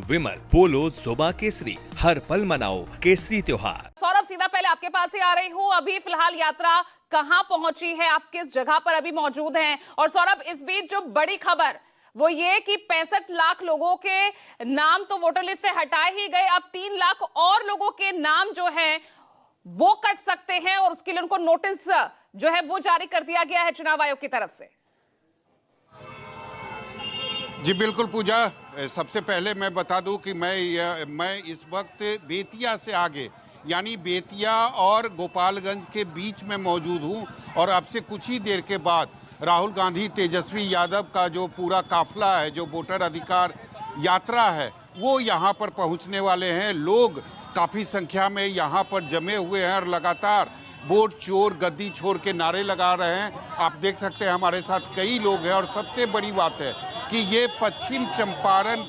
विमल, पोलो, जोबा केसरी, हर पल मनाओ केसरी त्योहार। सौरभ, सीधा पहले आपके पास ही आ रही हूँ। अभी फिलहाल यात्रा कहाँ पहुंची है, आप किस जगह पर अभी मौजूद हैं? और सौरभ, इस बीच जो बड़ी खबर वो ये कि 65 लाख लोगों के नाम तो वोटर लिस्ट से हटाए ही गए, अब 3 लाख और लोगों के नाम जो हैं वो कट सकते हैं और उसके लिए उनको नोटिस जो है वो जारी कर दिया गया है चुनाव आयोग की तरफ से। जी बिल्कुल पूजा, सबसे पहले मैं बता दूं कि मैं इस वक्त बेतिया से आगे यानी बेतिया और गोपालगंज के बीच में मौजूद हूं और अब से कुछ ही देर के बाद राहुल गांधी, तेजस्वी यादव का जो पूरा काफिला है, जो वोटर अधिकार यात्रा है, वो यहां पर पहुंचने वाले हैं। लोग काफ़ी संख्या में यहां पर जमे हुए हैं और लगातार वोट चोर गद्दी छोड़ के नारे लगा रहे हैं। आप देख सकते हैं हमारे साथ कई लोग हैं और सबसे बड़ी बात है कि ये पश्चिम चंपारण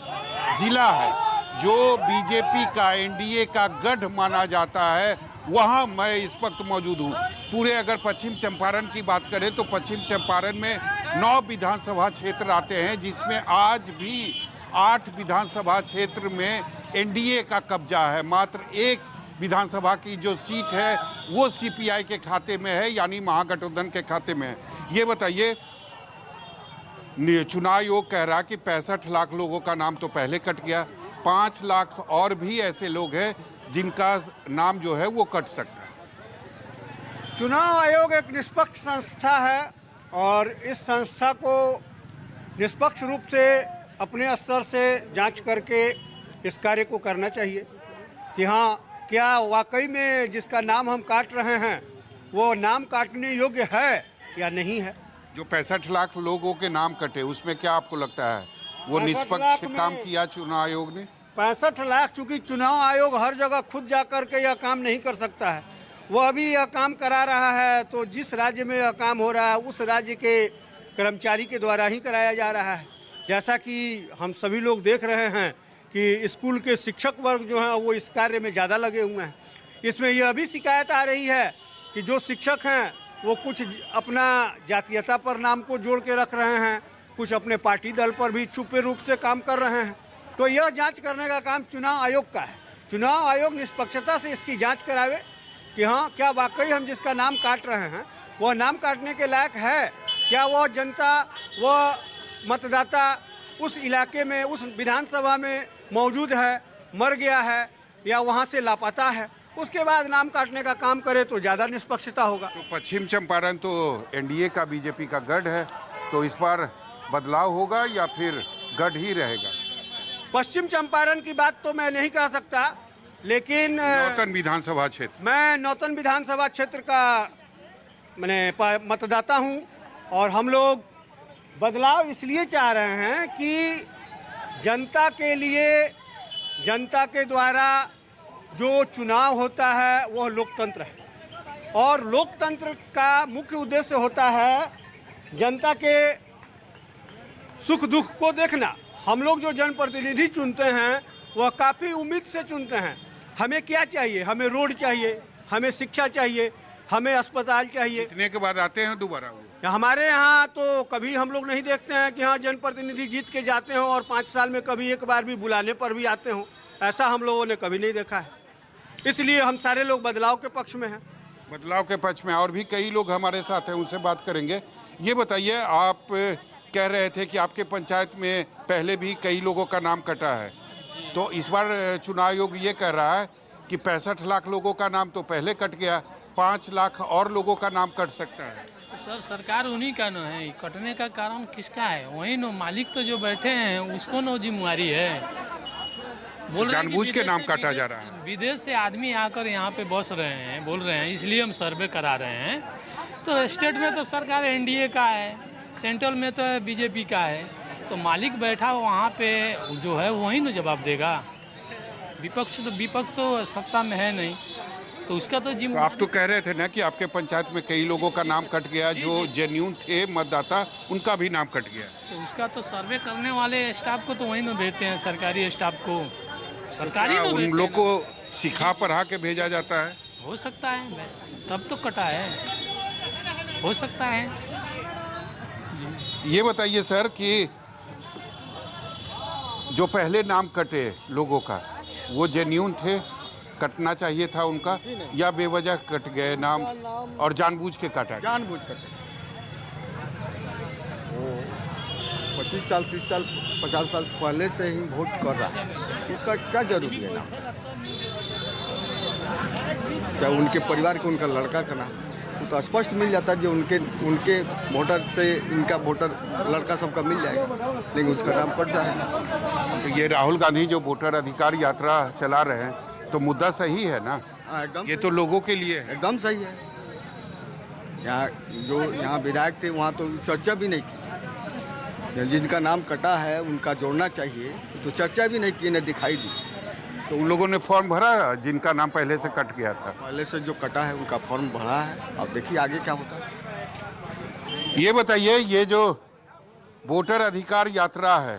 जिला है जो बीजेपी का, एनडीए का गढ़ माना जाता है, वहां मैं इस वक्त मौजूद हूं। पूरे अगर पश्चिम चंपारण की बात करें तो पश्चिम चंपारण में 9 विधानसभा क्षेत्र आते हैं, जिसमें आज भी 8 विधानसभा क्षेत्र में एनडीए का कब्जा है। मात्र एक विधानसभा की जो सीट है वो सीपीआई के खाते में है, यानी महागठबंधन के खाते में है। ये बताइए, चुनाव आयोग कह रहा कि 65 लाख लोगों का नाम तो पहले कट गया, 5 लाख और भी ऐसे लोग हैं जिनका नाम जो है वो कट सकता है। चुनाव आयोग एक निष्पक्ष संस्था है और इस संस्था को निष्पक्ष रूप से अपने स्तर से जांच करके इस कार्य को करना चाहिए कि हाँ, क्या वाकई में जिसका नाम हम काट रहे हैं वो नाम काटने योग्य है या नहीं है। जो 65 लाख लोगों के नाम कटे, उसमें क्या आपको लगता है वो निष्पक्ष काम किया चुनाव आयोग ने? 65 लाख, चूंकि चुनाव आयोग हर जगह खुद जा कर के यह काम नहीं कर सकता है, वो अभी यह काम करा रहा है तो जिस राज्य में यह काम हो रहा है उस राज्य के कर्मचारी के द्वारा ही कराया जा रहा है। जैसा कि हम सभी लोग देख रहे हैं कि स्कूल के शिक्षक वर्ग जो हैं वो इस कार्य में ज़्यादा लगे हुए हैं। इसमें यह भी शिकायत आ रही है कि जो शिक्षक हैं वो कुछ अपना जातीयता पर नाम को जोड़ के रख रहे हैं, कुछ अपने पार्टी दल पर भी छुपे रूप से काम कर रहे हैं। तो यह जांच करने का काम चुनाव आयोग का है। चुनाव आयोग निष्पक्षता से इसकी जांच करावे कि हाँ, क्या वाकई हम जिसका नाम काट रहे हैं वह नाम काटने के लायक है, क्या वह जनता, वह मतदाता उस इलाके में, उस विधानसभा में मौजूद है, मर गया है या वहाँ से लापता है, उसके बाद नाम काटने का काम करे तो ज़्यादा निष्पक्षता होगा। तो पश्चिम चंपारण तो एनडीए का, बीजेपी का गढ़ है, तो इस बार बदलाव होगा या फिर गढ़ ही रहेगा? पश्चिम चंपारण की बात तो मैं नहीं कह सकता, लेकिन नौतन विधानसभा क्षेत्र, मैं नौतन विधानसभा क्षेत्र का मैंने मतदाता हूं और हम लोग बदलाव इसलिए चाह रहे हैं कि जनता के लिए, जनता के द्वारा जो चुनाव होता है वह लोकतंत्र है और लोकतंत्र का मुख्य उद्देश्य होता है जनता के सुख दुख को देखना। हम लोग जो जनप्रतिनिधि चुनते हैं वह काफ़ी उम्मीद से चुनते हैं। हमें क्या चाहिए? हमें रोड चाहिए, हमें शिक्षा चाहिए, हमें अस्पताल चाहिए। जीतने के बाद आते हैं दोबारा वो? हमारे यहाँ तो कभी हम लोग नहीं देखते हैं कि हाँ, जनप्रतिनिधि जीत के जाते हों और 5 साल में कभी एक बार भी बुलाने पर भी आते हों। ऐसा हम लोगों ने कभी नहीं देखा है। इसलिए हम सारे लोग बदलाव के पक्ष में हैं। बदलाव के पक्ष में और भी कई लोग हमारे साथ हैं, उनसे बात करेंगे। ये बताइए, आप कह रहे थे कि आपके पंचायत में पहले भी कई लोगों का नाम कटा है, तो इस बार चुनाव आयोग ये कह रहा है कि 65 लाख लोगों का नाम तो पहले कट गया, 5 लाख और लोगों का नाम कट सकता है। तो सर, सरकार उन्हीं का न है, कटने का कारण किसका है? वही न मालिक तो जो बैठे हैं उसको न जिम्मेवारी है। जानबूझ के नाम काटा जा रहा है। विदेश से आदमी आकर यहाँ पे बस रहे हैं, बोल रहे हैं, इसलिए हम सर्वे करा रहे हैं। तो स्टेट में तो सरकार एनडीए का है, सेंट्रल में तो बीजेपी का है, तो मालिक बैठा वहाँ पे जो है वही न जवाब देगा। विपक्ष तो सत्ता में है नहीं, तो उसका तो जिम्मेदारी। आप तो कह रहे थे ना कि आपके पंचायत में कई लोगों का नाम कट गया, जो जेन्यून थे मतदाता, उनका भी नाम कट गया। तो उसका तो सर्वे करने वाले स्टाफ को तो वही न भेजते हैं, सरकारी स्टाफ को। सरकारी उन लोग को सिखा पढ़ा के भेजा जाता है। हो सकता है, तब तो कटा है, हो सकता है। ये बताइए सर कि जो पहले नाम कटे लोगों का वो जेन्यून थे, कटना चाहिए था उनका, या बेवजह कट गए नाम और जानबूझ के काटा गया? जानबूझ कर वो 25 साल 30 साल 50 साल से पहले से ही वोट कर रहा है, उसका क्या जरूरी है नाम? चाहे उनके परिवार के उनका लड़का का नाम वो तो स्पष्ट मिल जाता है, जो उनके वोटर से इनका वोटर लड़का सबका मिल जाएगा, लेकिन उसका नाम कट जा रहा है। तो ये राहुल गांधी जो वोटर अधिकार यात्रा चला रहे हैं तो मुद्दा सही है ना? हाँ, एकदम ये तो लोगों के लिए है। एकदम सही है। यहाँ विधायक थे वहाँ तो चर्चा भी नहीं की, जिनका नाम कटा है उनका जोड़ना चाहिए, तो चर्चा भी नहीं की, न दिखाई दी। तो उन लोगों ने फॉर्म भरा जिनका नाम पहले से कट गया था? पहले से जो कटा है उनका फॉर्म भरा है, अब देखिए आगे क्या होता है। ये बताइए, ये जो वोटर अधिकार यात्रा है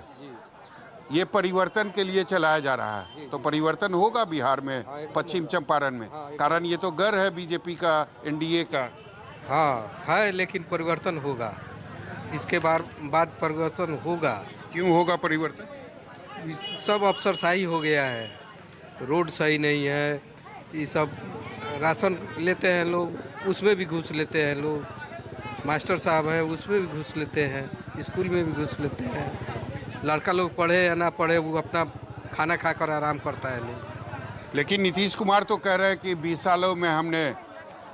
ये परिवर्तन के लिए चलाया जा रहा है, तो परिवर्तन होगा बिहार में, पश्चिम चंपारण में? कारण ये तो गढ़ है बीजेपी का, एनडीए का। हाँ है, लेकिन परिवर्तन होगा, इसके बाद परिवर्तन होगा। क्यों होगा परिवर्तन? सब अफसरशाही हो गया है, रोड सही नहीं है, ये सब राशन लेते हैं लोग, उसमें भी घूस लेते हैं लोग, मास्टर साहब हैं उसमें भी घूस लेते हैं, स्कूल में भी घूस लेते हैं, लड़का लोग पढ़े या ना पढ़े वो अपना खाना खाकर आराम करता है लोग। लेकिन नीतीश कुमार तो कह रहे हैं कि 20 सालों में हमने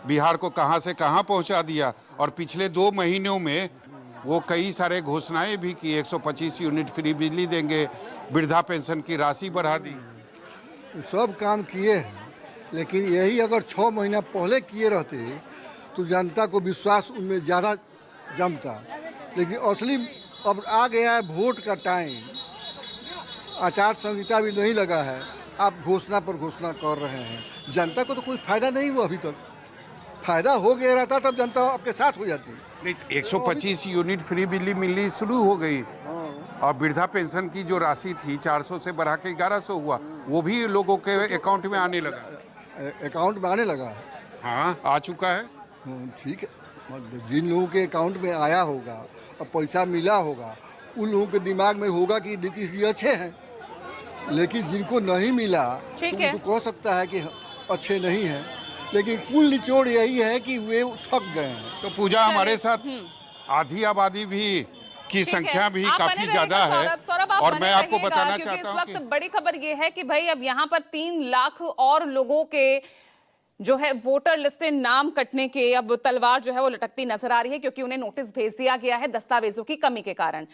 बिहार को कहां से कहां पहुंचा दिया, और पिछले 2 महीनों में वो कई सारे घोषणाएं भी की, 125 यूनिट फ्री बिजली देंगे, वृद्धा पेंशन की राशि बढ़ा दी। सब काम किए हैं, लेकिन यही अगर 6 महीना पहले किए रहते तो जनता को विश्वास उनमें ज़्यादा जमता। लेकिन असली अब आ गया है वोट का टाइम, आचार संहिता भी नहीं लगा है, आप घोषणा पर घोषणा कर रहे हैं, जनता को तो कोई फायदा नहीं हुआ अभी तक। फायदा हो गया रहता तब जनता आपके साथ हो जाती। नहीं, 125 यूनिट फ्री बिजली मिलनी शुरू हो गई, और वृद्धा पेंशन की जो राशि थी 400 से बढ़ा के 1100 हुआ, वो भी लोगों के अकाउंट में आने लगा। अकाउंट में आने लगा है। हाँ, आ चुका है। ठीक है, जिन लोगों के अकाउंट में आया होगा और पैसा मिला होगा, उन लोगों के दिमाग में होगा कि नीतीश जी अच्छे हैं, लेकिन जिनको नहीं मिला तो कह सकता है कि अच्छे नहीं हैं, लेकिन कुल निचोड़ यही है कि वे थक गए हैं। तो पूजा, हमारे साथ आधी आबादी भी की संख्या भी काफी ज्यादा है, और मैं आपको बताना चाहता हूँ इस वक्त बड़ी खबर ये है कि भाई अब यहाँ पर 3 लाख और लोगों के जो है वोटर लिस्ट में नाम कटने के अब तलवार जो है वो लटकती नजर आ रही है, क्योंकि उन्हें नोटिस भेज दिया गया है दस्तावेजों की कमी के कारण।